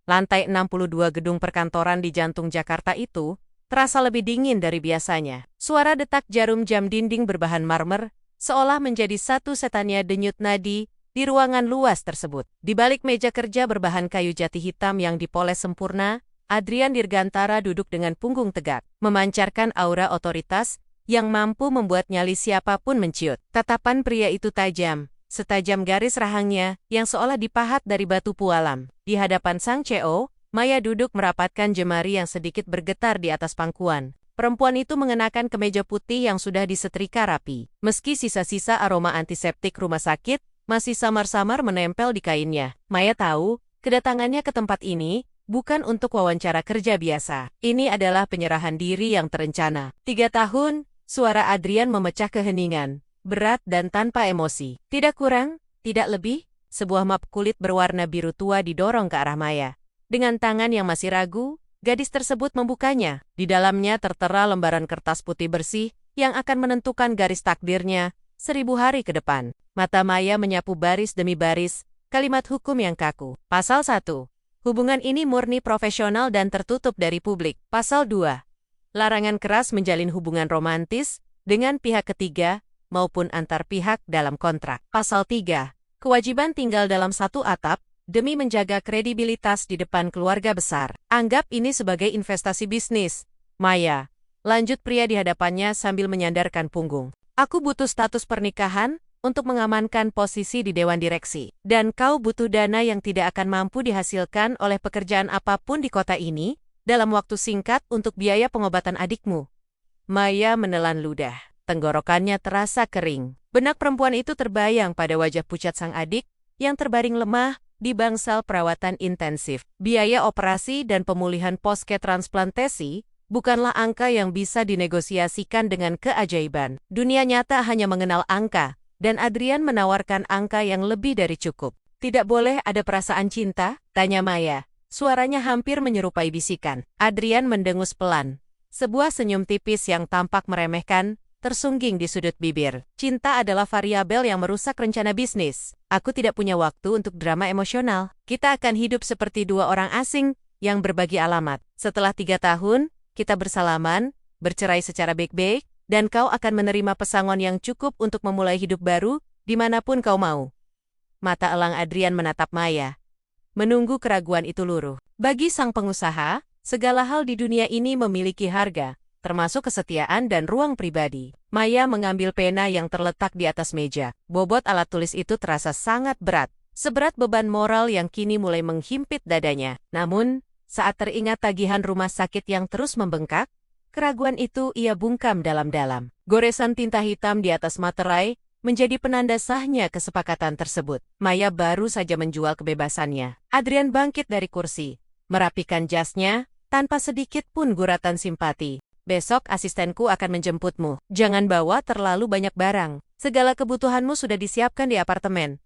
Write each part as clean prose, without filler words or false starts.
Lantai 62 gedung perkantoran di jantung Jakarta itu terasa lebih dingin dari biasanya. Suara detak jarum jam dinding berbahan marmer seolah menjadi satu setannya denyut nadi di ruangan luas tersebut. Di balik meja kerja berbahan kayu jati hitam yang dipoles sempurna, Adrian Dirgantara duduk dengan punggung tegak, memancarkan aura otoritas yang mampu membuat nyali siapapun menciut. Tatapan pria itu tajam, setajam garis rahangnya yang seolah dipahat dari batu pualam. Di hadapan sang CEO, Maya duduk merapatkan jemari yang sedikit bergetar di atas pangkuan. Perempuan itu mengenakan kemeja putih yang sudah disetrika rapi. Meski sisa-sisa aroma antiseptik rumah sakit masih samar-samar menempel di kainnya, Maya tahu kedatangannya ke tempat ini bukan untuk wawancara kerja biasa. Ini adalah penyerahan diri yang terencana. 3 tahun, suara Adrian memecah keheningan, berat dan tanpa emosi. Tidak kurang, tidak lebih, sebuah map kulit berwarna biru tua didorong ke arah Maya. Dengan tangan yang masih ragu, gadis tersebut membukanya. Di dalamnya tertera lembaran kertas putih bersih yang akan menentukan garis takdirnya 1000 hari ke depan. Mata Maya menyapu baris demi baris, kalimat hukum yang kaku. Pasal 1. Hubungan ini murni profesional dan tertutup dari publik. Pasal 2. Larangan keras menjalin hubungan romantis dengan pihak ketiga maupun antar pihak dalam kontrak. Pasal 3. Kewajiban tinggal dalam satu atap demi menjaga kredibilitas di depan keluarga besar. Anggap ini sebagai investasi bisnis, Maya. Lanjut pria di hadapannya sambil menyandarkan punggung. Aku butuh status pernikahan untuk mengamankan posisi di dewan direksi. Dan kau butuh dana yang tidak akan mampu dihasilkan oleh pekerjaan apapun di kota ini dalam waktu singkat untuk biaya pengobatan adikmu. Maya menelan ludah. Tenggorokannya terasa kering. Benak perempuan itu terbayang pada wajah pucat sang adik yang terbaring lemah di bangsal perawatan intensif. Biaya operasi dan pemulihan poske transplantasi bukanlah angka yang bisa dinegosiasikan dengan keajaiban. Dunia nyata hanya mengenal angka, dan Adrian menawarkan angka yang lebih dari cukup. Tidak boleh ada perasaan cinta? Tanya Maya. Suaranya hampir menyerupai bisikan. Adrian mendengus pelan. Sebuah senyum tipis yang tampak meremehkan tersungging di sudut bibir. Cinta adalah variabel yang merusak rencana bisnis. Aku tidak punya waktu untuk drama emosional. Kita akan hidup seperti dua orang asing yang berbagi alamat. Setelah 3 tahun, kita bersalaman, bercerai secara baik-baik, dan kau akan menerima pesangon yang cukup untuk memulai hidup baru dimanapun kau mau. Mata elang Adrian menatap Maya, menunggu keraguan itu luruh. Bagi sang pengusaha, segala hal di dunia ini memiliki harga, termasuk kesetiaan dan ruang pribadi. Maya mengambil pena yang terletak di atas meja. Bobot alat tulis itu terasa sangat berat, seberat beban moral yang kini mulai menghimpit dadanya. Namun, saat teringat tagihan rumah sakit yang terus membengkak, keraguan itu ia bungkam dalam-dalam. Goresan tinta hitam di atas materai menjadi penanda sahnya kesepakatan tersebut. Maya baru saja menjual kebebasannya. Adrian bangkit dari kursi, merapikan jasnya, tanpa sedikit pun guratan simpati. Besok asistenku akan menjemputmu. Jangan bawa terlalu banyak barang. Segala kebutuhanmu sudah disiapkan di apartemen.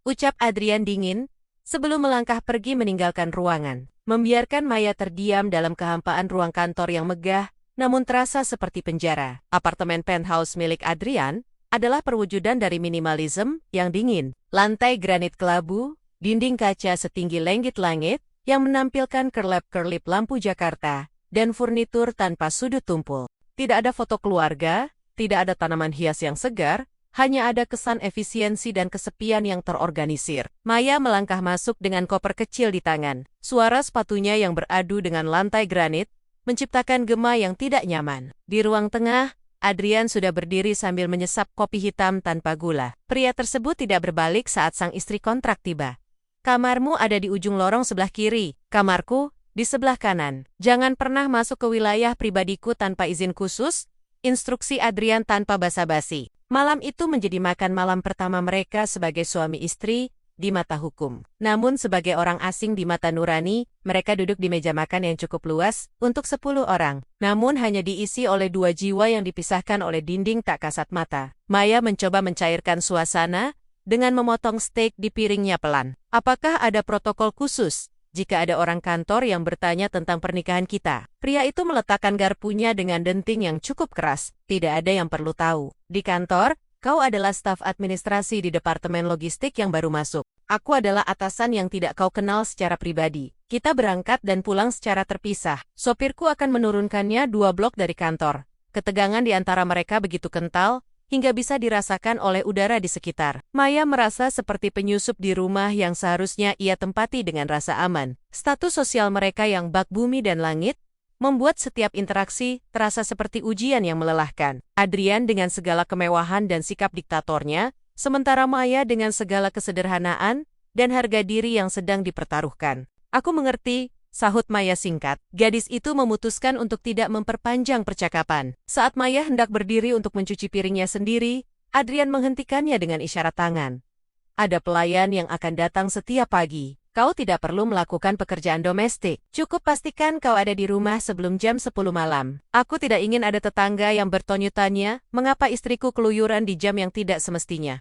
Ucap Adrian dingin, sebelum melangkah pergi meninggalkan ruangan. Membiarkan Maya terdiam dalam kehampaan ruang kantor yang megah, namun terasa seperti penjara. Apartemen penthouse milik Adrian adalah perwujudan dari minimalisme yang dingin. Lantai granit kelabu, dinding kaca setinggi langit-langit yang menampilkan kerlap-kerlip lampu Jakarta, dan furnitur tanpa sudut tumpul. Tidak ada foto keluarga, tidak ada tanaman hias yang segar, hanya ada kesan efisiensi dan kesepian yang terorganisir. Maya melangkah masuk dengan koper kecil di tangan. Suara sepatunya yang beradu dengan lantai granit menciptakan gema yang tidak nyaman. Di ruang tengah, Adrian sudah berdiri sambil menyesap kopi hitam tanpa gula. Pria tersebut tidak berbalik saat sang istri kontrak tiba. Kamarmu ada di ujung lorong sebelah kiri. Kamarku di sebelah kanan. Jangan pernah masuk ke wilayah pribadiku tanpa izin khusus, instruksi Adrian tanpa basa-basi. Malam itu menjadi makan malam pertama mereka sebagai suami istri di mata hukum. Namun sebagai orang asing di mata nurani, mereka duduk di meja makan yang cukup luas untuk 10 orang. Namun hanya diisi oleh 2 jiwa yang dipisahkan oleh dinding tak kasat mata. Maya mencoba mencairkan suasana dengan memotong steak di piringnya pelan. Apakah ada protokol khusus jika ada orang kantor yang bertanya tentang pernikahan kita? Pria itu meletakkan garpunya dengan denting yang cukup keras. Tidak ada yang perlu tahu. Di kantor, kau adalah staf administrasi di departemen logistik yang baru masuk. Aku adalah atasan yang tidak kau kenal secara pribadi. Kita berangkat dan pulang secara terpisah. Sopirku akan menurunkannya 2 blok dari kantor. Ketegangan di antara mereka begitu kental, hingga bisa dirasakan oleh udara di sekitar. Maya merasa seperti penyusup di rumah yang seharusnya ia tempati dengan rasa aman. Status sosial mereka yang bak bumi dan langit, membuat setiap interaksi terasa seperti ujian yang melelahkan. Adrian dengan segala kemewahan dan sikap diktatornya, sementara Maya dengan segala kesederhanaan dan harga diri yang sedang dipertaruhkan. Aku mengerti, sahut Maya singkat. Gadis itu memutuskan untuk tidak memperpanjang percakapan. Saat Maya hendak berdiri untuk mencuci piringnya sendiri, Adrian menghentikannya dengan isyarat tangan. Ada pelayan yang akan datang setiap pagi. Kau tidak perlu melakukan pekerjaan domestik. Cukup pastikan kau ada di rumah sebelum jam 10 malam. Aku tidak ingin ada tetangga yang bertanya-tanya, mengapa istriku keluyuran di jam yang tidak semestinya.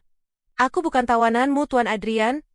Aku bukan tawananmu, Tuan Adrian,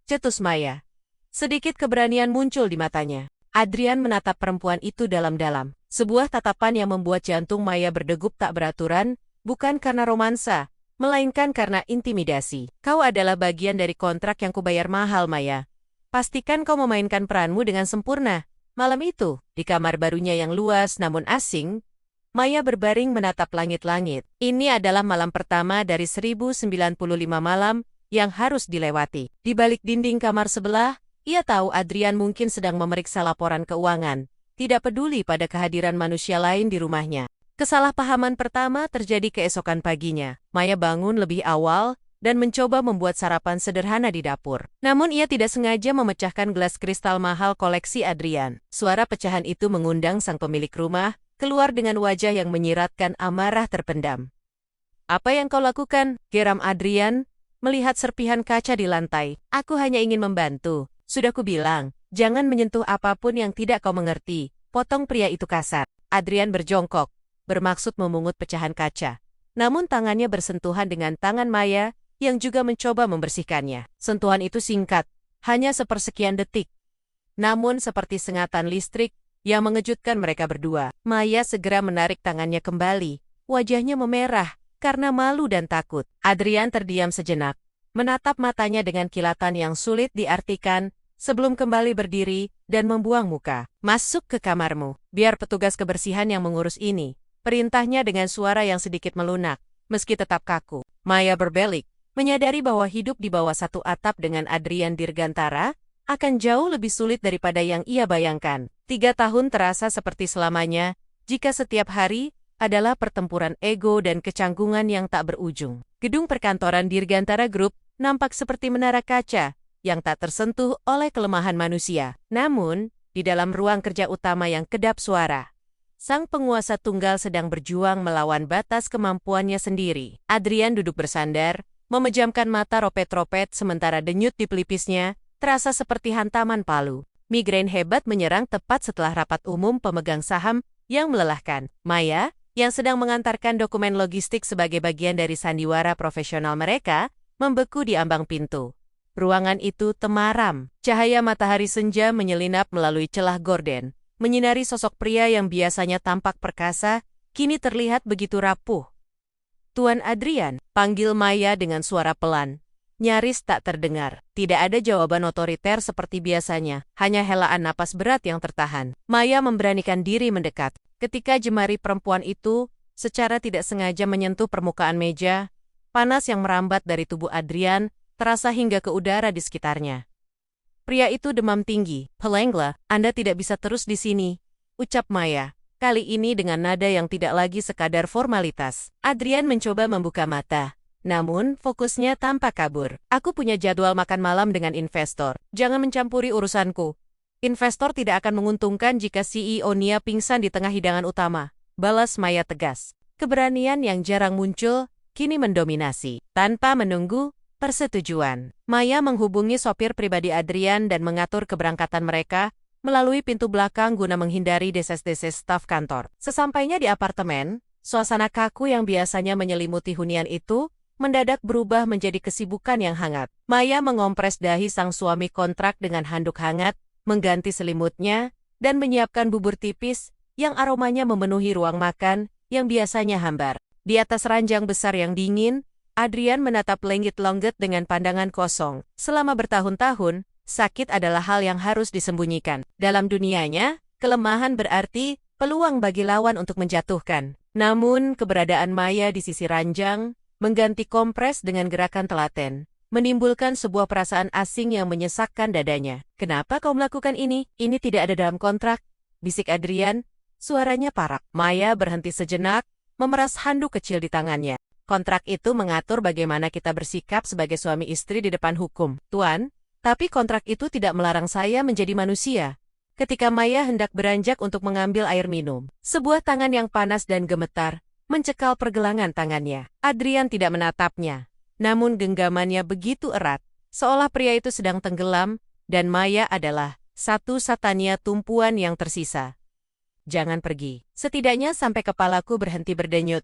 cetus Maya. Sedikit keberanian muncul di matanya. Adrian menatap perempuan itu dalam-dalam. Sebuah tatapan yang membuat jantung Maya berdegup tak beraturan, bukan karena romansa, melainkan karena intimidasi. Kau adalah bagian dari kontrak yang kubayar mahal, Maya. Pastikan kau memainkan peranmu dengan sempurna. Malam itu, di kamar barunya yang luas namun asing, Maya berbaring menatap langit-langit. Ini adalah malam pertama dari 1095 malam yang harus dilewati. Di balik dinding kamar sebelah, ia tahu Adrian mungkin sedang memeriksa laporan keuangan, tidak peduli pada kehadiran manusia lain di rumahnya. Kesalahpahaman pertama terjadi keesokan paginya. Maya bangun lebih awal dan mencoba membuat sarapan sederhana di dapur. Namun ia tidak sengaja memecahkan gelas kristal mahal koleksi Adrian. Suara pecahan itu mengundang sang pemilik rumah, keluar dengan wajah yang menyiratkan amarah terpendam. Apa yang kau lakukan? Geram Adrian, melihat serpihan kaca di lantai. Aku hanya ingin membantu. Sudah kubilang, jangan menyentuh apapun yang tidak kau mengerti, potong pria itu kasar. Adrian berjongkok, bermaksud memungut pecahan kaca. Namun tangannya bersentuhan dengan tangan Maya, yang juga mencoba membersihkannya. Sentuhan itu singkat, hanya sepersekian detik. Namun seperti sengatan listrik, yang mengejutkan mereka berdua. Maya segera menarik tangannya kembali, wajahnya memerah, karena malu dan takut. Adrian terdiam sejenak, menatap matanya dengan kilatan yang sulit diartikan, sebelum kembali berdiri dan membuang muka. Masuk ke kamarmu, biar petugas kebersihan yang mengurus ini. Perintahnya dengan suara yang sedikit melunak, meski tetap kaku. Maya berbelik, menyadari bahwa hidup di bawah satu atap dengan Adrian Dirgantara akan jauh lebih sulit daripada yang ia bayangkan. 3 tahun terasa seperti selamanya, jika setiap hari adalah pertempuran ego dan kecanggungan yang tak berujung. Gedung perkantoran Dirgantara Group nampak seperti menara kaca, yang tak tersentuh oleh kelemahan manusia. Namun, di dalam ruang kerja utama yang kedap suara, sang penguasa tunggal sedang berjuang melawan batas kemampuannya sendiri. Adrian duduk bersandar, memejamkan mata ropet-ropet sementara denyut di pelipisnya terasa seperti hantaman palu. Migrain hebat menyerang tepat setelah rapat umum pemegang saham yang melelahkan. Maya, yang sedang mengantarkan dokumen logistik sebagai bagian dari sandiwara profesional mereka, membeku di ambang pintu. Ruangan itu temaram. Cahaya matahari senja menyelinap melalui celah gorden, menyinari sosok pria yang biasanya tampak perkasa, kini terlihat begitu rapuh. Tuan Adrian, panggil Maya dengan suara pelan. Nyaris tak terdengar. Tidak ada jawaban otoriter seperti biasanya, hanya helaan napas berat yang tertahan. Maya memberanikan diri mendekat. Ketika jemari perempuan itu secara tidak sengaja menyentuh permukaan meja, panas yang merambat dari tubuh Adrian terasa hingga ke udara di sekitarnya. Pria itu demam tinggi. Pelengla, Anda tidak bisa terus di sini, ucap Maya. Kali ini dengan nada yang tidak lagi sekadar formalitas. Adrian mencoba membuka mata. Namun, fokusnya tampak kabur. Aku punya jadwal makan malam dengan investor. Jangan mencampuri urusanku. Investor tidak akan menguntungkan jika CEO Nia pingsan di tengah hidangan utama, balas Maya tegas. Keberanian yang jarang muncul, kini mendominasi. Tanpa menunggu persetujuan, Maya menghubungi sopir pribadi Adrian dan mengatur keberangkatan mereka melalui pintu belakang guna menghindari deses-deses staf kantor. Sesampainya di apartemen, suasana kaku yang biasanya menyelimuti hunian itu mendadak berubah menjadi kesibukan yang hangat. Maya mengompres dahi sang suami kontrak dengan handuk hangat, mengganti selimutnya, dan menyiapkan bubur tipis yang aromanya memenuhi ruang makan yang biasanya hambar. Di atas ranjang besar yang dingin, Adrian menatap langit longget dengan pandangan kosong. Selama bertahun-tahun, sakit adalah hal yang harus disembunyikan. Dalam dunianya, kelemahan berarti peluang bagi lawan untuk menjatuhkan. Namun, keberadaan Maya di sisi ranjang, mengganti kompres dengan gerakan telaten, menimbulkan sebuah perasaan asing yang menyesakkan dadanya. "Kenapa kau melakukan ini? Ini tidak ada dalam kontrak," bisik Adrian, suaranya parau. Maya berhenti sejenak, memeras handuk kecil di tangannya. "Kontrak itu mengatur bagaimana kita bersikap sebagai suami istri di depan hukum, Tuan. Tapi kontrak itu tidak melarang saya menjadi manusia." Ketika Maya hendak beranjak untuk mengambil air minum, sebuah tangan yang panas dan gemetar mencekal pergelangan tangannya. Adrian tidak menatapnya, namun genggamannya begitu erat, seolah pria itu sedang tenggelam, dan Maya adalah satu-satunya tumpuan yang tersisa. "Jangan pergi, setidaknya sampai kepalaku berhenti berdenyut,"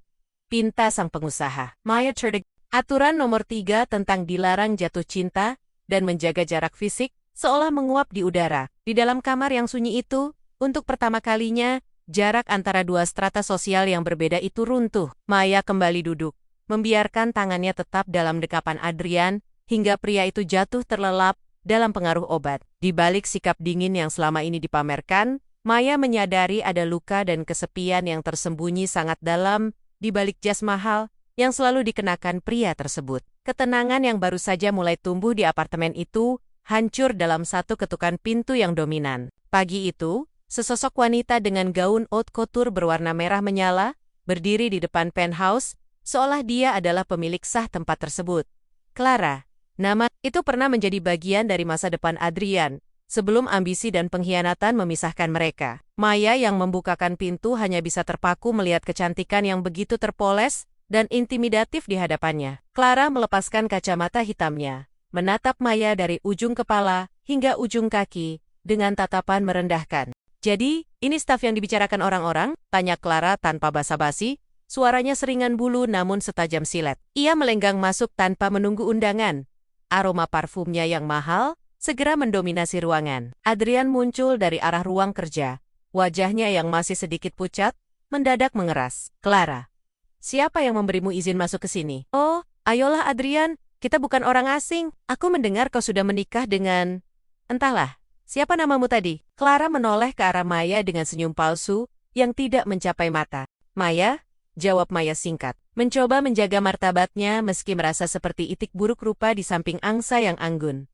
pinta sang pengusaha. Maya cerdik. Aturan nomor 3 tentang dilarang jatuh cinta dan menjaga jarak fisik seolah menguap di udara. Di dalam kamar yang sunyi itu, untuk pertama kalinya, jarak antara dua strata sosial yang berbeda itu runtuh. Maya kembali duduk, membiarkan tangannya tetap dalam dekapan Adrian, hingga pria itu jatuh terlelap dalam pengaruh obat. Di balik sikap dingin yang selama ini dipamerkan, Maya menyadari ada luka dan kesepian yang tersembunyi sangat dalam di balik jas mahal yang selalu dikenakan pria tersebut. Ketenangan yang baru saja mulai tumbuh di apartemen itu hancur dalam satu ketukan pintu yang dominan. Pagi itu, sesosok wanita dengan gaun haute couture berwarna merah menyala, berdiri di depan penthouse, seolah dia adalah pemilik sah tempat tersebut. Clara, nama itu pernah menjadi bagian dari masa depan Adrian, sebelum ambisi dan pengkhianatan memisahkan mereka. Maya yang membukakan pintu hanya bisa terpaku melihat kecantikan yang begitu terpoles dan intimidatif di hadapannya. Clara melepaskan kacamata hitamnya, menatap Maya dari ujung kepala hingga ujung kaki dengan tatapan merendahkan. "Jadi, ini staf yang dibicarakan orang-orang?" tanya Clara tanpa basa-basi, suaranya seringan bulu namun setajam silet. Ia melenggang masuk tanpa menunggu undangan. Aroma parfumnya yang mahal segera mendominasi ruangan. Adrian muncul dari arah ruang kerja. Wajahnya yang masih sedikit pucat, mendadak mengeras. "Clara, siapa yang memberimu izin masuk ke sini?" "Oh, ayolah Adrian. Kita bukan orang asing. Aku mendengar kau sudah menikah dengan... Entahlah, siapa namamu tadi?" Clara menoleh ke arah Maya dengan senyum palsu yang tidak mencapai mata. "Maya?" jawab Maya singkat. Mencoba menjaga martabatnya meski merasa seperti itik buruk rupa di samping angsa yang anggun.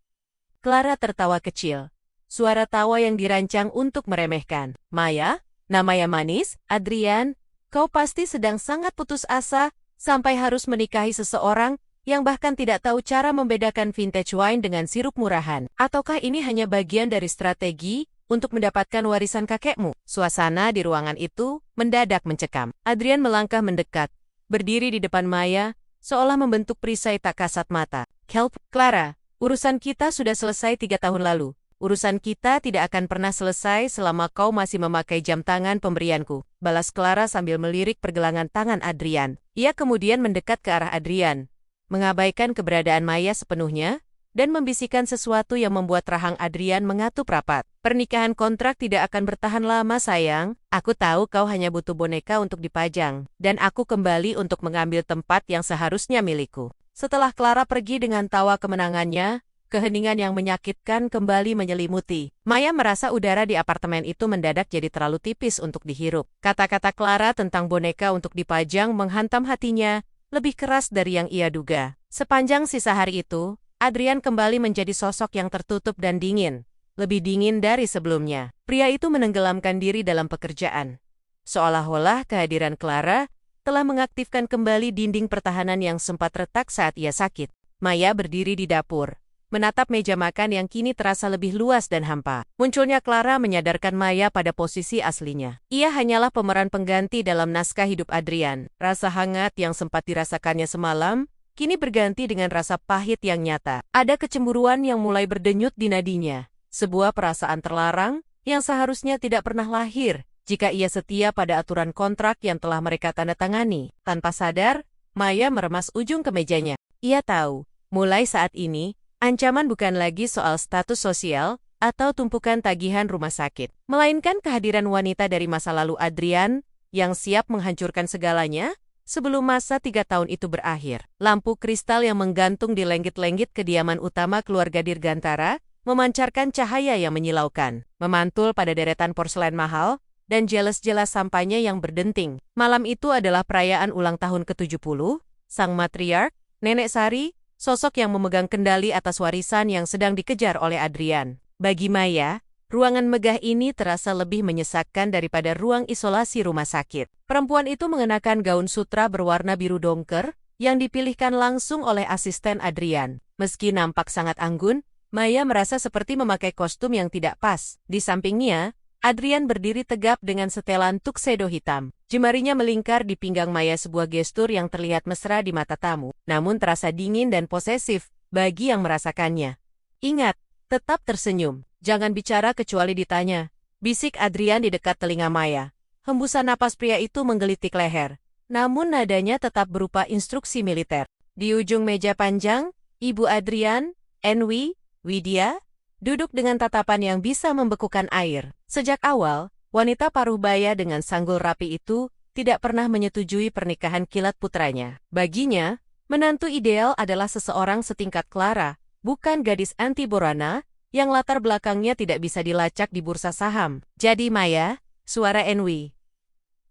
Clara tertawa kecil. Suara tawa yang dirancang untuk meremehkan. "Maya, nama yang manis, Adrian, kau pasti sedang sangat putus asa sampai harus menikahi seseorang yang bahkan tidak tahu cara membedakan vintage wine dengan sirup murahan. Ataukah ini hanya bagian dari strategi untuk mendapatkan warisan kakekmu?" Suasana di ruangan itu mendadak mencekam. Adrian melangkah mendekat, berdiri di depan Maya, seolah membentuk perisai tak kasat mata. "Help, Clara, urusan kita sudah selesai 3 tahun lalu. Urusan kita tidak akan pernah selesai selama kau masih memakai jam tangan pemberianku," balas Clara sambil melirik pergelangan tangan Adrian. Ia kemudian mendekat ke arah Adrian, mengabaikan keberadaan Maya sepenuhnya, dan membisikkan sesuatu yang membuat rahang Adrian mengatup rapat. "Pernikahan kontrak tidak akan bertahan lama, sayang. Aku tahu kau hanya butuh boneka untuk dipajang, dan aku kembali untuk mengambil tempat yang seharusnya milikku." Setelah Clara pergi dengan tawa kemenangannya, keheningan yang menyakitkan kembali menyelimuti. Maya merasa udara di apartemen itu mendadak jadi terlalu tipis untuk dihirup. Kata-kata Clara tentang boneka untuk dipajang menghantam hatinya lebih keras dari yang ia duga. Sepanjang sisa hari itu, Adrian kembali menjadi sosok yang tertutup dan dingin, lebih dingin dari sebelumnya. Pria itu menenggelamkan diri dalam pekerjaan, seolah-olah kehadiran Clara telah mengaktifkan kembali dinding pertahanan yang sempat retak saat ia sakit. Maya berdiri di dapur, menatap meja makan yang kini terasa lebih luas dan hampa. Munculnya Clara menyadarkan Maya pada posisi aslinya. Ia hanyalah pemeran pengganti dalam naskah hidup Adrian. Rasa hangat yang sempat dirasakannya semalam, kini berganti dengan rasa pahit yang nyata. Ada kecemburuan yang mulai berdenyut di nadinya. Sebuah perasaan terlarang yang seharusnya tidak pernah lahir jika ia setia pada aturan kontrak yang telah mereka tanda tangani. Tanpa sadar, Maya meremas ujung kemejanya. Ia tahu, mulai saat ini, ancaman bukan lagi soal status sosial atau tumpukan tagihan rumah sakit, melainkan kehadiran wanita dari masa lalu Adrian yang siap menghancurkan segalanya sebelum masa 3 tahun itu berakhir. Lampu kristal yang menggantung di lenggit-lenggit kediaman utama keluarga Dirgantara memancarkan cahaya yang menyilaukan, memantul pada deretan porselen mahal, dan jelas-jelas sampahnya yang berdenting. Malam itu adalah perayaan ulang tahun ke-70, sang matriark, Nenek Sari, sosok yang memegang kendali atas warisan yang sedang dikejar oleh Adrian. Bagi Maya, ruangan megah ini terasa lebih menyesakkan daripada ruang isolasi rumah sakit. Perempuan itu mengenakan gaun sutra berwarna biru dongker, yang dipilihkan langsung oleh asisten Adrian. Meski nampak sangat anggun, Maya merasa seperti memakai kostum yang tidak pas. Di sampingnya, Adrian berdiri tegap dengan setelan tuxedo hitam. Jemarinya melingkar di pinggang Maya, sebuah gestur yang terlihat mesra di mata tamu, namun terasa dingin dan posesif bagi yang merasakannya. Ingat, tetap tersenyum. Jangan bicara kecuali ditanya, bisik Adrian di dekat telinga Maya. Hembusan napas pria itu menggelitik leher, namun nadanya tetap berupa instruksi militer. Di ujung meja panjang, Ibu Adrian, Enwi, Widya, duduk dengan tatapan yang bisa membekukan air. Sejak awal, wanita paruh baya dengan sanggul rapi itu tidak pernah menyetujui pernikahan kilat putranya. Baginya, menantu ideal adalah seseorang setingkat Clara, bukan gadis anti Borana, yang latar belakangnya tidak bisa dilacak di bursa saham. Jadi Maya, suara Enwi.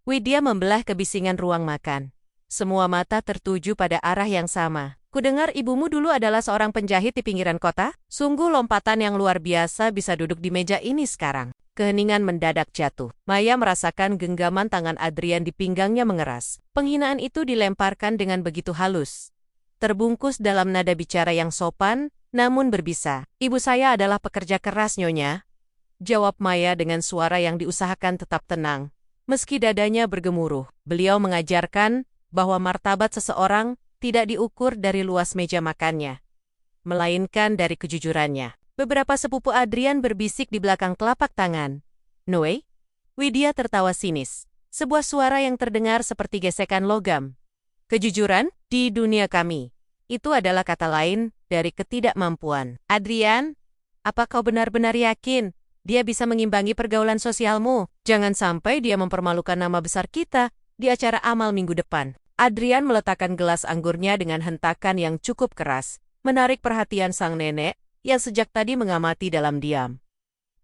Widya membelah kebisingan ruang makan. Semua mata tertuju pada arah yang sama. Kudengar ibumu dulu adalah seorang penjahit di pinggiran kota? Sungguh lompatan yang luar biasa bisa duduk di meja ini sekarang. Keheningan mendadak jatuh. Maya merasakan genggaman tangan Adrian di pinggangnya mengeras. Penghinaan itu dilemparkan dengan begitu halus. Terbungkus dalam nada bicara yang sopan, namun berbisa. Ibu saya adalah pekerja keras, Nyonya. Jawab Maya dengan suara yang diusahakan tetap tenang. Meski dadanya bergemuruh, beliau mengajarkan bahwa martabat seseorang tidak diukur dari luas meja makannya, melainkan dari kejujurannya. Beberapa sepupu Adrian berbisik di belakang telapak tangan. Noe? Widya tertawa sinis. Sebuah suara yang terdengar seperti gesekan logam. Kejujuran di dunia kami. Itu adalah kata lain dari ketidakmampuan. Adrian, apa kau benar-benar yakin dia bisa mengimbangi pergaulan sosialmu? Jangan sampai dia mempermalukan nama besar kita di acara amal minggu depan. Adrian meletakkan gelas anggurnya dengan hentakan yang cukup keras, menarik perhatian sang nenek yang sejak tadi mengamati dalam diam.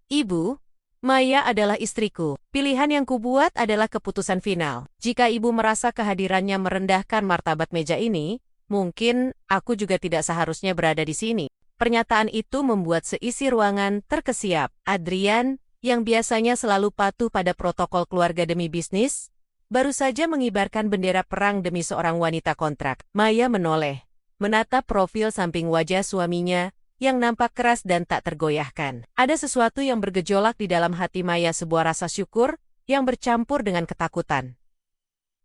Ibu, Maya adalah istriku. Pilihan yang kubuat adalah keputusan final. Jika ibu merasa kehadirannya merendahkan martabat meja ini, mungkin aku juga tidak seharusnya berada di sini. Pernyataan itu membuat seisi ruangan terkesiap. Adrian, yang biasanya selalu patuh pada protokol keluarga demi bisnis, baru saja mengibarkan bendera perang demi seorang wanita kontrak. Maya menoleh, menatap profil samping wajah suaminya yang nampak keras dan tak tergoyahkan. Ada sesuatu yang bergejolak di dalam hati Maya, sebuah rasa syukur yang bercampur dengan ketakutan.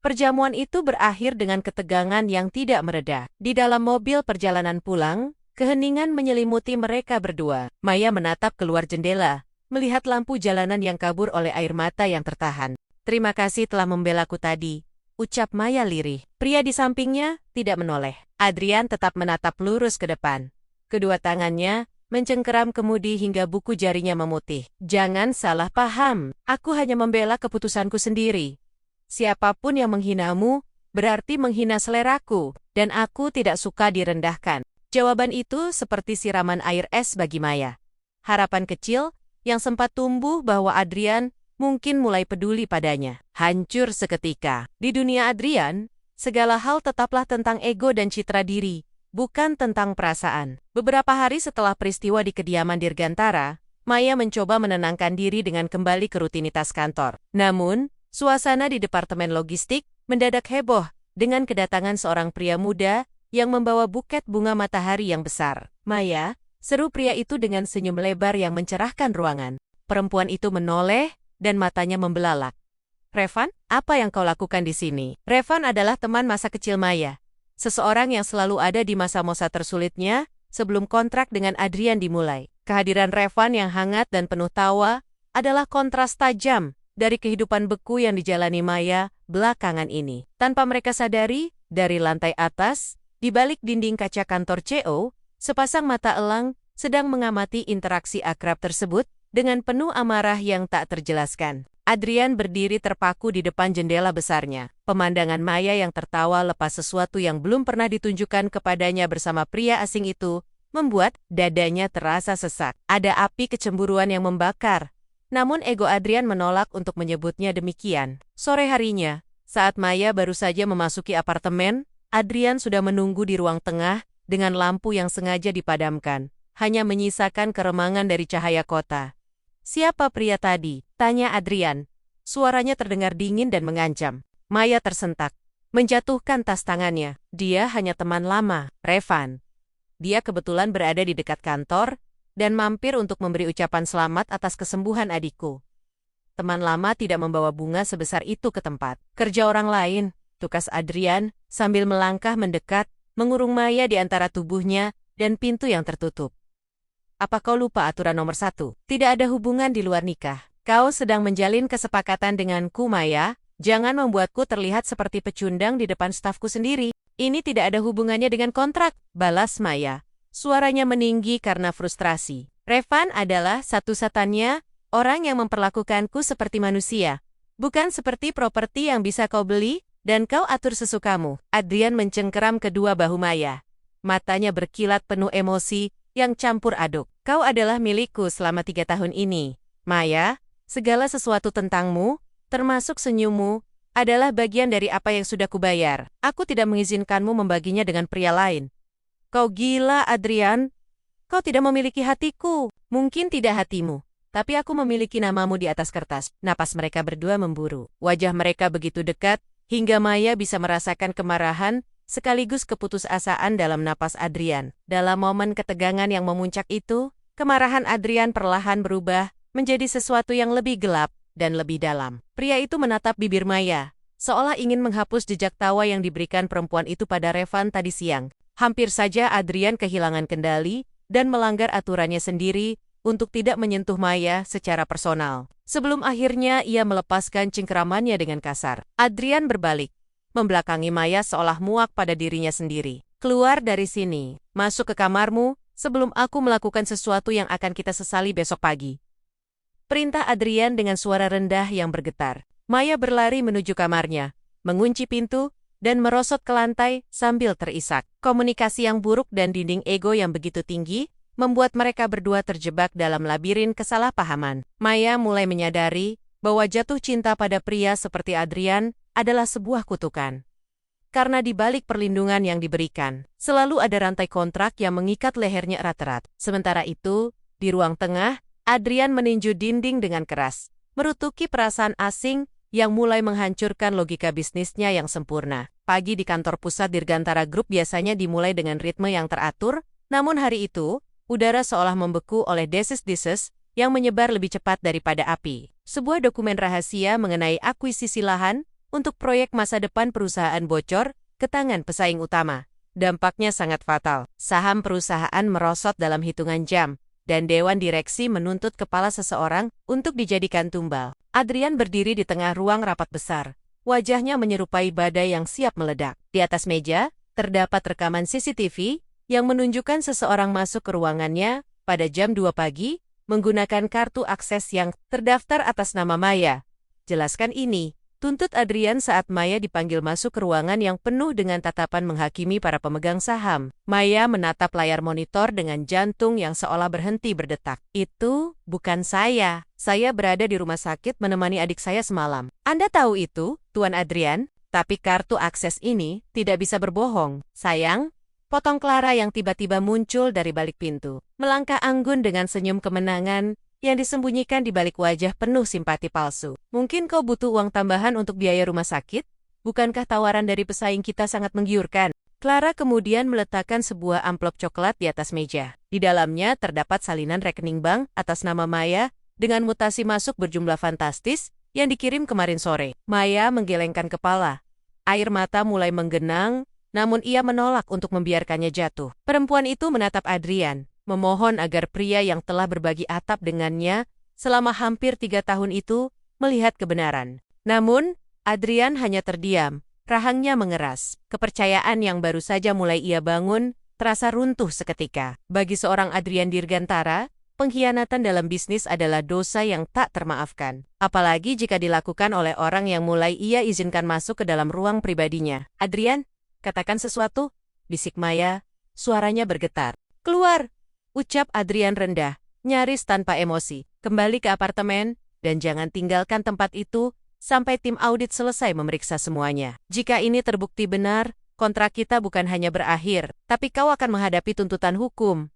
Perjamuan itu berakhir dengan ketegangan yang tidak mereda. Di dalam mobil perjalanan pulang, keheningan menyelimuti mereka berdua. Maya menatap keluar jendela, melihat lampu jalanan yang kabur oleh air mata yang tertahan. Terima kasih telah membelaku tadi, ucap Maya lirih. Pria di sampingnya tidak menoleh. Adrian tetap menatap lurus ke depan. Kedua tangannya mencengkeram kemudi hingga buku jarinya memutih. Jangan salah paham, aku hanya membela keputusanku sendiri. Siapapun yang menghinamu, berarti menghina seleraku, dan aku tidak suka direndahkan. Jawaban itu seperti siraman air es bagi Maya. Harapan kecil yang sempat tumbuh bahwa Adrian mungkin mulai peduli padanya, hancur seketika. Di dunia Adrian, segala hal tetaplah tentang ego dan citra diri, bukan tentang perasaan. Beberapa hari setelah peristiwa di kediaman Dirgantara, Maya mencoba menenangkan diri dengan kembali ke rutinitas kantor. Namun, suasana di departemen logistik mendadak heboh dengan kedatangan seorang pria muda yang membawa buket bunga matahari yang besar. Maya, seru pria itu dengan senyum lebar yang mencerahkan ruangan. Perempuan itu menoleh dan matanya membelalak. Revan, apa yang kau lakukan di sini? Revan adalah teman masa kecil Maya. Seseorang yang selalu ada di masa-masa tersulitnya sebelum kontrak dengan Adrian dimulai. Kehadiran Revan yang hangat dan penuh tawa adalah kontras tajam dari kehidupan beku yang dijalani Maya belakangan ini. Tanpa mereka sadari, dari lantai atas, di balik dinding kaca kantor CO, sepasang mata elang sedang mengamati interaksi akrab tersebut dengan penuh amarah yang tak terjelaskan. Adrian berdiri terpaku di depan jendela besarnya. Pemandangan Maya yang tertawa lepas sesuatu yang belum pernah ditunjukkan kepadanya bersama pria asing itu membuat dadanya terasa sesak. Ada api kecemburuan yang membakar. Namun ego Adrian menolak untuk menyebutnya demikian. Sore harinya, saat Maya baru saja memasuki apartemen, Adrian sudah menunggu di ruang tengah dengan lampu yang sengaja dipadamkan, hanya menyisakan keremangan dari cahaya kota. "Siapa pria tadi?" tanya Adrian. Suaranya terdengar dingin dan mengancam. Maya tersentak, menjatuhkan tas tangannya. Dia hanya teman lama, Revan. Dia kebetulan berada di dekat kantor, dan mampir untuk memberi ucapan selamat atas kesembuhan adikku. Teman lama tidak membawa bunga sebesar itu ke tempat kerja orang lain, tukas Adrian, sambil melangkah mendekat, mengurung Maya di antara tubuhnya dan pintu yang tertutup. "Apa kau lupa aturan nomor 1? Tidak ada hubungan di luar nikah. Kau sedang menjalin kesepakatan denganku, Maya. Jangan membuatku terlihat seperti pecundang di depan stafku sendiri. Ini tidak ada hubungannya dengan kontrak," balas Maya. Suaranya meninggi karena frustrasi. "Revan adalah satu-satunya orang yang memperlakukanku seperti manusia. Bukan seperti properti yang bisa kau beli, dan kau atur sesukamu." Adrian mencengkeram kedua bahu Maya. Matanya berkilat penuh emosi yang campur aduk. "Kau adalah milikku selama 3 tahun ini, Maya. Segala sesuatu tentangmu, termasuk senyummu, adalah bagian dari apa yang sudah kubayar. Aku tidak mengizinkanmu membaginya dengan pria lain." "Kau gila, Adrian. Kau tidak memiliki hatiku." "Mungkin tidak hatimu, tapi aku memiliki namamu di atas kertas." Napas mereka berdua memburu. Wajah mereka begitu dekat, hingga Maya bisa merasakan kemarahan, sekaligus keputusasaan dalam napas Adrian. Dalam momen ketegangan yang memuncak itu, kemarahan Adrian perlahan berubah menjadi sesuatu yang lebih gelap dan lebih dalam. Pria itu menatap bibir Maya, seolah ingin menghapus jejak tawa yang diberikan perempuan itu pada Revan tadi siang. Hampir saja Adrian kehilangan kendali dan melanggar aturannya sendiri untuk tidak menyentuh Maya secara personal. Sebelum akhirnya ia melepaskan cengkeramannya dengan kasar. Adrian berbalik, membelakangi Maya seolah muak pada dirinya sendiri. "Keluar dari sini, masuk ke kamarmu sebelum aku melakukan sesuatu yang akan kita sesali besok pagi," perintah Adrian dengan suara rendah yang bergetar. Maya berlari menuju kamarnya, mengunci pintu, dan merosot ke lantai sambil terisak. Komunikasi yang buruk dan dinding ego yang begitu tinggi membuat mereka berdua terjebak dalam labirin kesalahpahaman. Maya mulai menyadari bahwa jatuh cinta pada pria seperti Adrian adalah sebuah kutukan. Karena di balik perlindungan yang diberikan, selalu ada rantai kontrak yang mengikat lehernya erat-erat. Sementara itu, di ruang tengah, Adrian meninju dinding dengan keras, merutuki perasaan asing yang mulai menghancurkan logika bisnisnya yang sempurna. Pagi di kantor pusat Dirgantara Group biasanya dimulai dengan ritme yang teratur, namun hari itu, udara seolah membeku oleh deses-deses yang menyebar lebih cepat daripada api. Sebuah dokumen rahasia mengenai akuisisi lahan untuk proyek masa depan perusahaan bocor ke tangan pesaing utama. Dampaknya sangat fatal. Saham perusahaan merosot dalam hitungan jam, dan dewan direksi menuntut kepala seseorang untuk dijadikan tumbal. Adrian berdiri di tengah ruang rapat besar. Wajahnya menyerupai badai yang siap meledak. Di atas meja, terdapat rekaman CCTV yang menunjukkan seseorang masuk ke ruangannya pada jam 2 pagi menggunakan kartu akses yang terdaftar atas nama Maya. "Jelaskan ini," tuntut Adrian saat Maya dipanggil masuk ke ruangan yang penuh dengan tatapan menghakimi para pemegang saham. Maya menatap layar monitor dengan jantung yang seolah berhenti berdetak. "Itu bukan saya. Saya berada di rumah sakit menemani adik saya semalam." "Anda tahu itu, Tuan Adrian, tapi kartu akses ini tidak bisa berbohong." "Sayang," potong Clara yang tiba-tiba muncul dari balik pintu. Melangkah anggun dengan senyum kemenangan yang disembunyikan di balik wajah penuh simpati palsu. "Mungkin kau butuh uang tambahan untuk biaya rumah sakit? Bukankah tawaran dari pesaing kita sangat menggiurkan?" Clara kemudian meletakkan sebuah amplop coklat di atas meja. Di dalamnya terdapat salinan rekening bank atas nama Maya dengan mutasi masuk berjumlah fantastis yang dikirim kemarin sore. Maya menggelengkan kepala. Air mata mulai menggenang, namun ia menolak untuk membiarkannya jatuh. Perempuan itu menatap Adrian, memohon agar pria yang telah berbagi atap dengannya selama hampir 3 tahun itu melihat kebenaran. Namun, Adrian hanya terdiam, rahangnya mengeras. Kepercayaan yang baru saja mulai ia bangun terasa runtuh seketika. Bagi seorang Adrian Dirgantara, pengkhianatan dalam bisnis adalah dosa yang tak termaafkan. Apalagi jika dilakukan oleh orang yang mulai ia izinkan masuk ke dalam ruang pribadinya. "Adrian, katakan sesuatu," bisik Maya, suaranya bergetar. Keluar, ucap Adrian rendah, nyaris tanpa emosi. Kembali ke apartemen, dan jangan tinggalkan tempat itu sampai tim audit selesai memeriksa semuanya. Jika ini terbukti benar, kontrak kita bukan hanya berakhir, tapi kau akan menghadapi tuntutan hukum.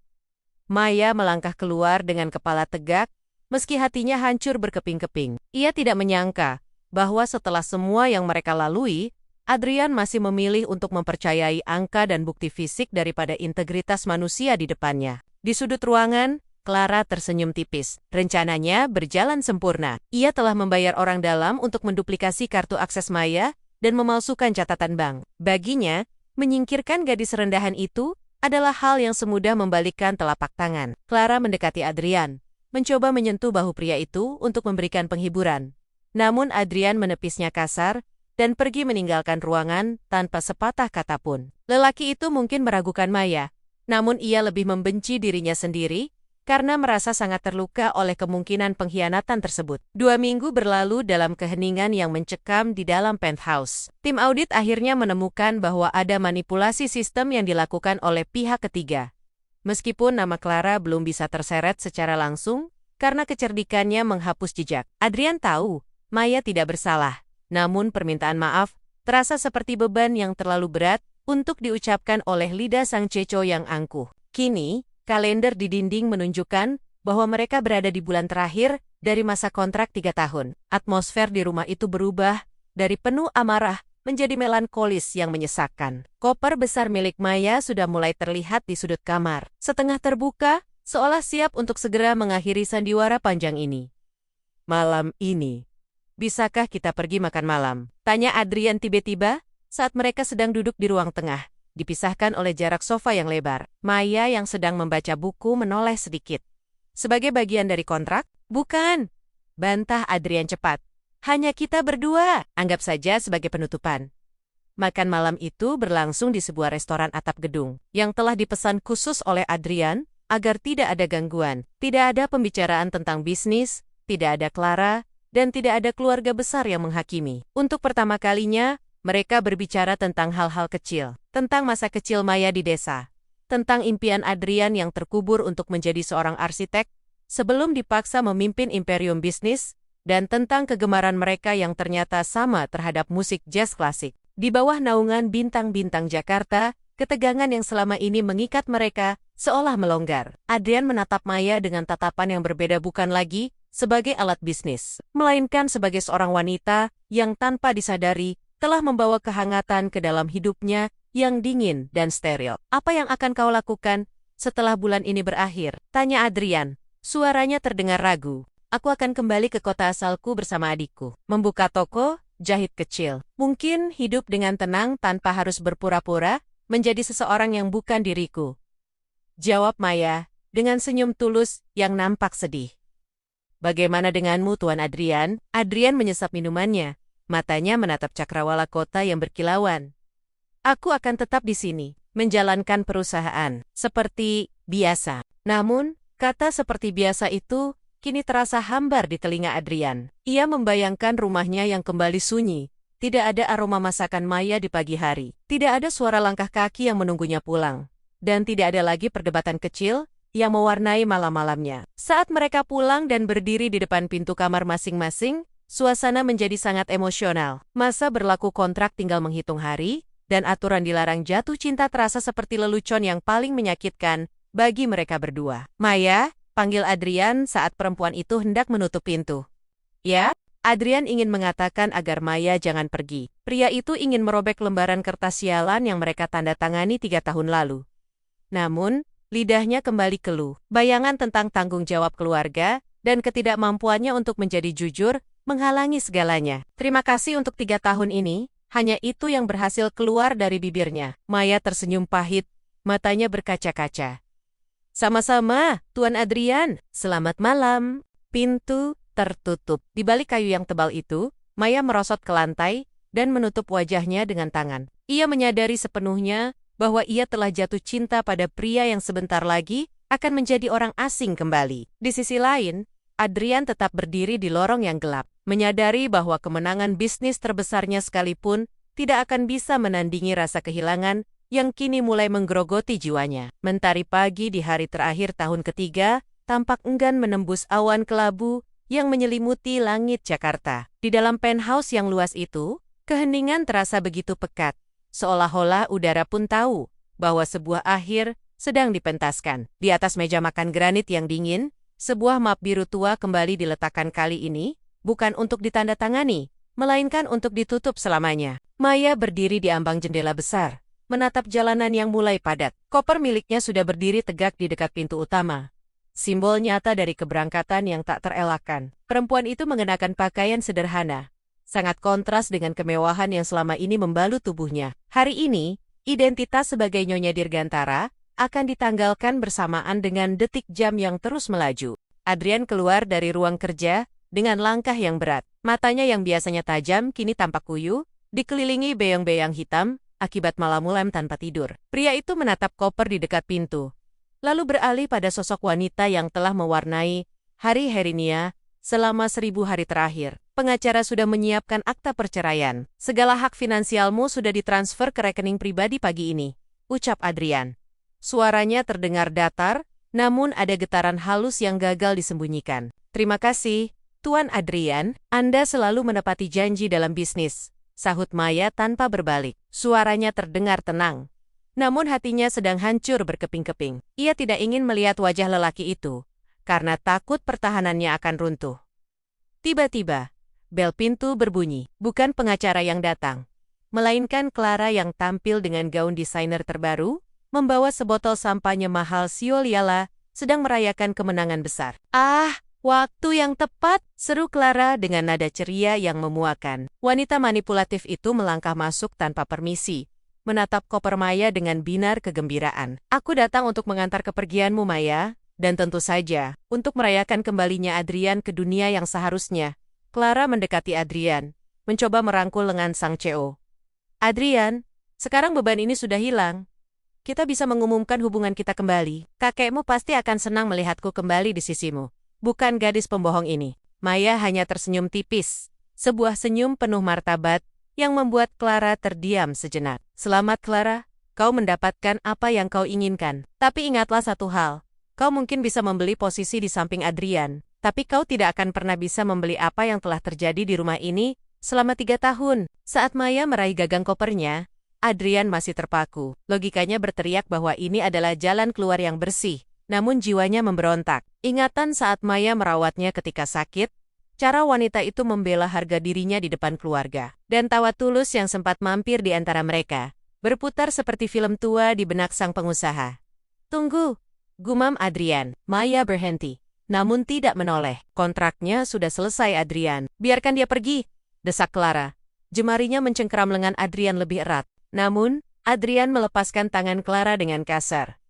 Maya melangkah keluar dengan kepala tegak, meski hatinya hancur berkeping-keping. Ia tidak menyangka bahwa setelah semua yang mereka lalui, Adrian masih memilih untuk mempercayai angka dan bukti fisik daripada integritas manusia di depannya. Di sudut ruangan, Clara tersenyum tipis. Rencananya berjalan sempurna. Ia telah membayar orang dalam untuk menduplikasi kartu akses Maya dan memalsukan catatan bank. Baginya, menyingkirkan gadis rendahan itu adalah hal yang semudah membalikkan telapak tangan. Clara mendekati Adrian, mencoba menyentuh bahu pria itu untuk memberikan penghiburan. Namun Adrian menepisnya kasar dan pergi meninggalkan ruangan tanpa sepatah kata pun. Lelaki itu mungkin meragukan Maya, namun ia lebih membenci dirinya sendiri karena merasa sangat terluka oleh kemungkinan pengkhianatan tersebut. 2 minggu berlalu dalam keheningan yang mencekam di dalam penthouse. Tim audit akhirnya menemukan bahwa ada manipulasi sistem yang dilakukan oleh pihak ketiga. Meskipun nama Clara belum bisa terseret secara langsung, karena kecerdikannya menghapus jejak. Adrian tahu, Maya tidak bersalah. Namun permintaan maaf terasa seperti beban yang terlalu berat untuk diucapkan oleh lidah sang ceco yang angkuh. Kini, kalender di dinding menunjukkan bahwa mereka berada di bulan terakhir dari masa kontrak 3 tahun. Atmosfer di rumah itu berubah dari penuh amarah menjadi melankolis yang menyesakkan. Koper besar milik Maya sudah mulai terlihat di sudut kamar. Setengah terbuka, seolah siap untuk segera mengakhiri sandiwara panjang ini. Malam ini, bisakah kita pergi makan malam? Tanya Adrian tiba-tiba saat mereka sedang duduk di ruang tengah, dipisahkan oleh jarak sofa yang lebar. Maya yang sedang membaca buku menoleh sedikit. Sebagai bagian dari kontrak? Bukan, bantah Adrian cepat. Hanya kita berdua, anggap saja sebagai penutupan. Makan malam itu berlangsung di sebuah restoran atap gedung, yang telah dipesan khusus oleh Adrian, agar tidak ada gangguan. Tidak ada pembicaraan tentang bisnis, tidak ada Clara, dan tidak ada keluarga besar yang menghakimi. Untuk pertama kalinya, mereka berbicara tentang hal-hal kecil, tentang masa kecil Maya di desa, tentang impian Adrian yang terkubur untuk menjadi seorang arsitek, sebelum dipaksa memimpin imperium bisnis, dan tentang kegemaran mereka yang ternyata sama terhadap musik jazz klasik. Di bawah naungan bintang-bintang Jakarta, ketegangan yang selama ini mengikat mereka seolah melonggar. Adrian menatap Maya dengan tatapan yang berbeda, bukan lagi sebagai alat bisnis, melainkan sebagai seorang wanita yang tanpa disadari telah membawa kehangatan ke dalam hidupnya yang dingin dan steril. Apa yang akan kau lakukan setelah bulan ini berakhir? Tanya Adrian. Suaranya terdengar ragu. Aku akan kembali ke kota asalku bersama adikku. Membuka toko, jahit kecil. Mungkin hidup dengan tenang tanpa harus berpura-pura menjadi seseorang yang bukan diriku. Jawab Maya dengan senyum tulus yang nampak sedih. Bagaimana denganmu, Tuan Adrian? Adrian menyesap minumannya. Matanya menatap cakrawala kota yang berkilauan. Aku akan tetap di sini, menjalankan perusahaan, seperti biasa. Namun, kata seperti biasa itu, kini terasa hambar di telinga Adrian. Ia membayangkan rumahnya yang kembali sunyi. Tidak ada aroma masakan Maya di pagi hari. Tidak ada suara langkah kaki yang menunggunya pulang. Dan tidak ada lagi perdebatan kecil yang mewarnai malam-malamnya. Saat mereka pulang dan berdiri di depan pintu kamar masing-masing, suasana menjadi sangat emosional. Masa berlaku kontrak tinggal menghitung hari, dan aturan dilarang jatuh cinta terasa seperti lelucon yang paling menyakitkan bagi mereka berdua. Maya, panggil Adrian saat perempuan itu hendak menutup pintu. Ya, Adrian ingin mengatakan agar Maya jangan pergi. Pria itu ingin merobek lembaran kertas sialan yang mereka tanda tangani 3 tahun lalu. Namun, lidahnya kembali keluh. Bayangan tentang tanggung jawab keluarga dan ketidakmampuannya untuk menjadi jujur menghalangi segalanya. Terima kasih untuk 3 tahun ini, hanya itu yang berhasil keluar dari bibirnya. Maya tersenyum pahit, matanya berkaca-kaca. Sama-sama, Tuan Adrian. Selamat malam. Pintu tertutup. Di balik kayu yang tebal itu, Maya merosot ke lantai dan menutup wajahnya dengan tangan. Ia menyadari sepenuhnya bahwa ia telah jatuh cinta pada pria yang sebentar lagi akan menjadi orang asing kembali. Di sisi lain, Adrian tetap berdiri di lorong yang gelap, menyadari bahwa kemenangan bisnis terbesarnya sekalipun tidak akan bisa menandingi rasa kehilangan yang kini mulai menggerogoti jiwanya. Mentari pagi di hari terakhir tahun ketiga tampak enggan menembus awan kelabu yang menyelimuti langit Jakarta. Di dalam penthouse yang luas itu, keheningan terasa begitu pekat, seolah-olah udara pun tahu bahwa sebuah akhir sedang dipentaskan. Di atas meja makan granit yang dingin, sebuah map biru tua kembali diletakkan kali ini, bukan untuk ditandatangani, melainkan untuk ditutup selamanya. Maya berdiri di ambang jendela besar, menatap jalanan yang mulai padat. Koper miliknya sudah berdiri tegak di dekat pintu utama. Simbol nyata dari keberangkatan yang tak terelakkan. Perempuan itu mengenakan pakaian sederhana, sangat kontras dengan kemewahan yang selama ini membalut tubuhnya. Hari ini, identitas sebagai Nyonya Dirgantara akan ditanggalkan bersamaan dengan detik jam yang terus melaju. Adrian keluar dari ruang kerja dengan langkah yang berat. Matanya yang biasanya tajam kini tampak kuyu, dikelilingi beyang-beyang hitam akibat malam-malam tanpa tidur. Pria itu menatap koper di dekat pintu, lalu beralih pada sosok wanita yang telah mewarnai hari Herinia selama 1000 hari terakhir. Pengacara sudah menyiapkan akta perceraian. Segala hak finansialmu sudah ditransfer ke rekening pribadi pagi ini, ucap Adrian. Suaranya terdengar datar, namun ada getaran halus yang gagal disembunyikan. Terima kasih, Tuan Adrian, Anda selalu menepati janji dalam bisnis, sahut Maya tanpa berbalik. Suaranya terdengar tenang, namun hatinya sedang hancur berkeping-keping. Ia tidak ingin melihat wajah lelaki itu, karena takut pertahanannya akan runtuh. Tiba-tiba, bel pintu berbunyi. Bukan pengacara yang datang, melainkan Clara yang tampil dengan gaun desainer terbaru, membawa sebotol sampanye mahal Sioliala, sedang merayakan kemenangan besar. Ah, waktu yang tepat, seru Clara dengan nada ceria yang memuakan. Wanita manipulatif itu melangkah masuk tanpa permisi, menatap koper Maya dengan binar kegembiraan. Aku datang untuk mengantar kepergianmu, Maya, dan tentu saja, untuk merayakan kembalinya Adrian ke dunia yang seharusnya. Clara mendekati Adrian, mencoba merangkul lengan sang CEO. Adrian, sekarang beban ini sudah hilang. Kita bisa mengumumkan hubungan kita kembali. Kakekmu pasti akan senang melihatku kembali di sisimu. Bukan gadis pembohong ini. Maya hanya tersenyum tipis. Sebuah senyum penuh martabat yang membuat Clara terdiam sejenak. Selamat Clara, kau mendapatkan apa yang kau inginkan. Tapi ingatlah satu hal. Kau mungkin bisa membeli posisi di samping Adrian, tapi kau tidak akan pernah bisa membeli apa yang telah terjadi di rumah ini selama 3 tahun. Saat Maya meraih gagang kopernya, Adrian masih terpaku. Logikanya berteriak bahwa ini adalah jalan keluar yang bersih, namun jiwanya memberontak. Ingatan saat Maya merawatnya ketika sakit, cara wanita itu membela harga dirinya di depan keluarga, dan tawa tulus yang sempat mampir di antara mereka, berputar seperti film tua di benak sang pengusaha. Tunggu, gumam Adrian. Maya berhenti, namun tidak menoleh. Kontraknya sudah selesai, Adrian. Biarkan dia pergi, desak Clara. Jemarinya mencengkeram lengan Adrian lebih erat. Namun, Adrian melepaskan tangan Clara dengan kasar.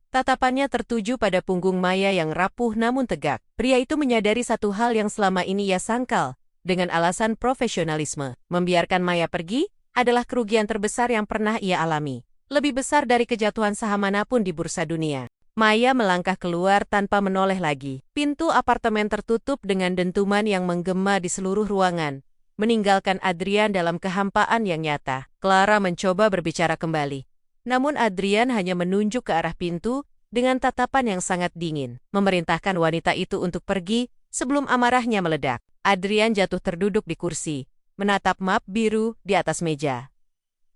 Tatapannya tertuju pada punggung Maya yang rapuh namun tegak. Pria itu menyadari satu hal yang selama ini ia sangkal, dengan alasan profesionalisme. Membiarkan Maya pergi adalah kerugian terbesar yang pernah ia alami. Lebih besar dari kejatuhan saham manapun di bursa dunia. Maya melangkah keluar tanpa menoleh lagi. Pintu apartemen tertutup dengan dentuman yang menggema di seluruh ruangan, meninggalkan Adrian dalam kehampaan yang nyata. Clara mencoba berbicara kembali, namun Adrian hanya menunjuk ke arah pintu dengan tatapan yang sangat dingin, memerintahkan wanita itu untuk pergi sebelum amarahnya meledak. Adrian jatuh terduduk di kursi, menatap map biru di atas meja.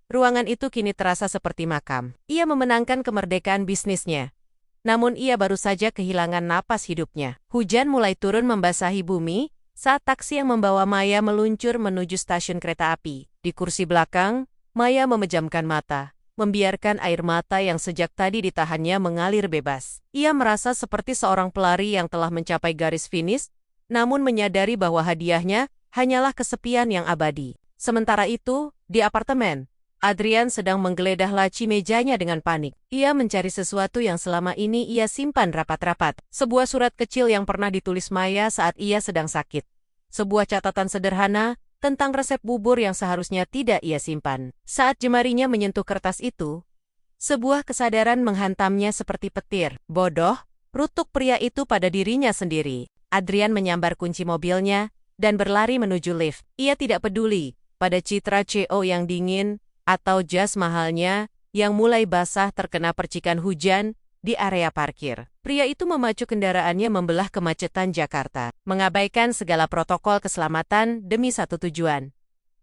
Ruangan itu kini terasa seperti makam. Ia memenangkan kemerdekaan bisnisnya, namun ia baru saja kehilangan napas hidupnya. Hujan mulai turun membasahi bumi saat taksi yang membawa Maya meluncur menuju stasiun kereta api. Di kursi belakang, Maya memejamkan mata, membiarkan air mata yang sejak tadi ditahannya mengalir bebas. Ia merasa seperti seorang pelari yang telah mencapai garis finish, namun menyadari bahwa hadiahnya hanyalah kesepian yang abadi. Sementara itu, di apartemen, Adrian sedang menggeledah laci mejanya dengan panik. Ia mencari sesuatu yang selama ini ia simpan rapat-rapat. Sebuah surat kecil yang pernah ditulis Maya saat ia sedang sakit. Sebuah catatan sederhana tentang resep bubur yang seharusnya tidak ia simpan. Saat jemarinya menyentuh kertas itu, sebuah kesadaran menghantamnya seperti petir. Bodoh, rutuk pria itu pada dirinya sendiri. Adrian menyambar kunci mobilnya dan berlari menuju lift. Ia tidak peduli pada citra CEO yang dingin atau jas mahalnya yang mulai basah terkena percikan hujan di area parkir. Pria itu memacu kendaraannya membelah kemacetan Jakarta, mengabaikan segala protokol keselamatan demi satu tujuan: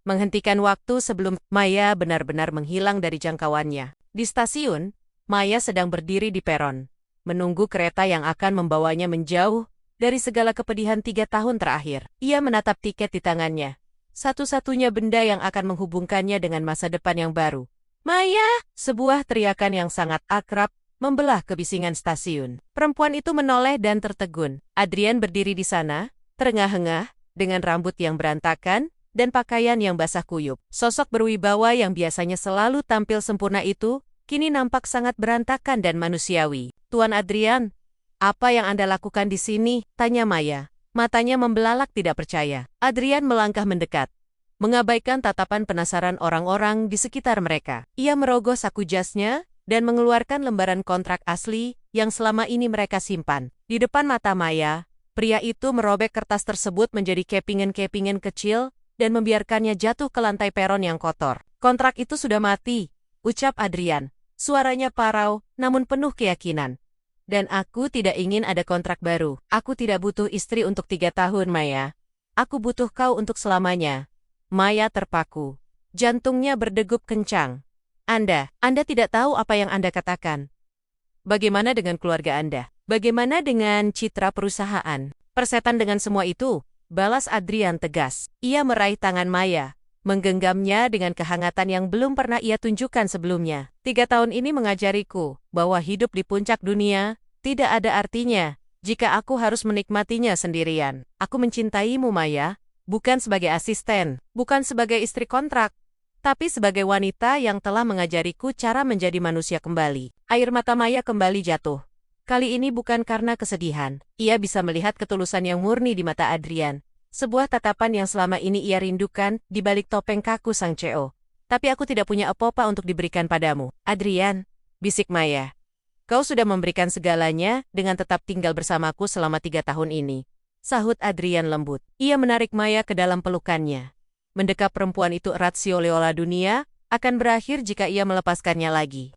menghentikan waktu sebelum Maya benar-benar menghilang dari jangkauannya. Di stasiun, Maya sedang berdiri di peron, menunggu kereta yang akan membawanya menjauh dari segala kepedihan 3 tahun terakhir. Ia menatap tiket di tangannya, satu-satunya benda yang akan menghubungkannya dengan masa depan yang baru. "Maya!" Sebuah teriakan yang sangat akrab membelah kebisingan stasiun. Perempuan itu menoleh dan tertegun. Adrian berdiri di sana, terengah-engah, dengan rambut yang berantakan dan pakaian yang basah kuyup. Sosok berwibawa yang biasanya selalu tampil sempurna itu, kini nampak sangat berantakan dan manusiawi. "Tuan Adrian, apa yang Anda lakukan di sini?" tanya Maya. Matanya membelalak tidak percaya. Adrian melangkah mendekat, mengabaikan tatapan penasaran orang-orang di sekitar mereka. Ia merogoh saku jasnya dan mengeluarkan lembaran kontrak asli yang selama ini mereka simpan. Di depan mata Maya, pria itu merobek kertas tersebut menjadi kepingan-kepingan kecil dan membiarkannya jatuh ke lantai peron yang kotor. "Kontrak itu sudah mati," ucap Adrian. Suaranya parau, namun penuh keyakinan. "Dan aku tidak ingin ada kontrak baru. Aku tidak butuh istri untuk 3 tahun, Maya. Aku butuh kau untuk selamanya." Maya terpaku. Jantungnya berdegup kencang. Anda tidak tahu apa yang Anda katakan. Bagaimana dengan keluarga Anda? Bagaimana dengan citra perusahaan? "Persetan dengan semua itu," balas Adrian tegas. Ia meraih tangan Maya, menggenggamnya dengan kehangatan yang belum pernah ia tunjukkan sebelumnya. 3 tahun ini mengajariku bahwa hidup di puncak dunia tidak ada artinya jika aku harus menikmatinya sendirian. Aku mencintaimu, Maya, bukan sebagai asisten, bukan sebagai istri kontrak, tapi sebagai wanita yang telah mengajariku cara menjadi manusia kembali. Air mata Maya kembali jatuh. Kali ini bukan karena kesedihan. Ia bisa melihat ketulusan yang murni di mata Adrian. Sebuah tatapan yang selama ini ia rindukan di balik topeng kaku sang CEO. "Tapi aku tidak punya apa-apa untuk diberikan padamu, Adrian," bisik Maya. "Kau sudah memberikan segalanya dengan tetap tinggal bersamaku selama 3 tahun ini," sahut Adrian lembut. Ia menarik Maya ke dalam pelukannya. Mendekap perempuan itu erat. Oleh dunia akan berakhir jika ia melepaskannya lagi.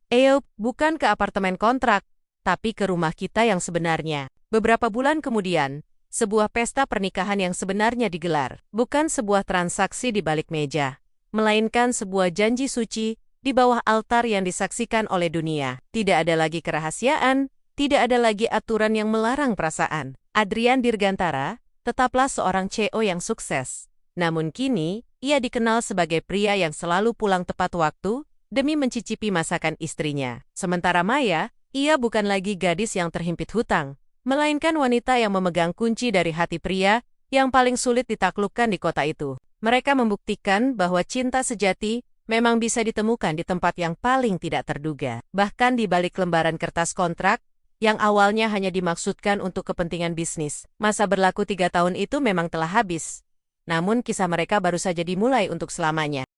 Bukan ke apartemen kontrak, tapi ke rumah kita yang sebenarnya." Beberapa bulan kemudian, sebuah pesta pernikahan yang sebenarnya digelar. Bukan sebuah transaksi di balik meja, melainkan sebuah janji suci di bawah altar yang disaksikan oleh dunia. Tidak ada lagi kerahasiaan, tidak ada lagi aturan yang melarang perasaan. Adrian Dirgantara tetaplah seorang CEO yang sukses. Namun kini, ia dikenal sebagai pria yang selalu pulang tepat waktu demi mencicipi masakan istrinya. Sementara Maya, ia bukan lagi gadis yang terhimpit hutang, melainkan wanita yang memegang kunci dari hati pria yang paling sulit ditaklukkan di kota itu. Mereka membuktikan bahwa cinta sejati memang bisa ditemukan di tempat yang paling tidak terduga. Bahkan di balik lembaran kertas kontrak, yang awalnya hanya dimaksudkan untuk kepentingan bisnis. Masa berlaku 3 tahun itu memang telah habis. Namun kisah mereka baru saja dimulai untuk selamanya.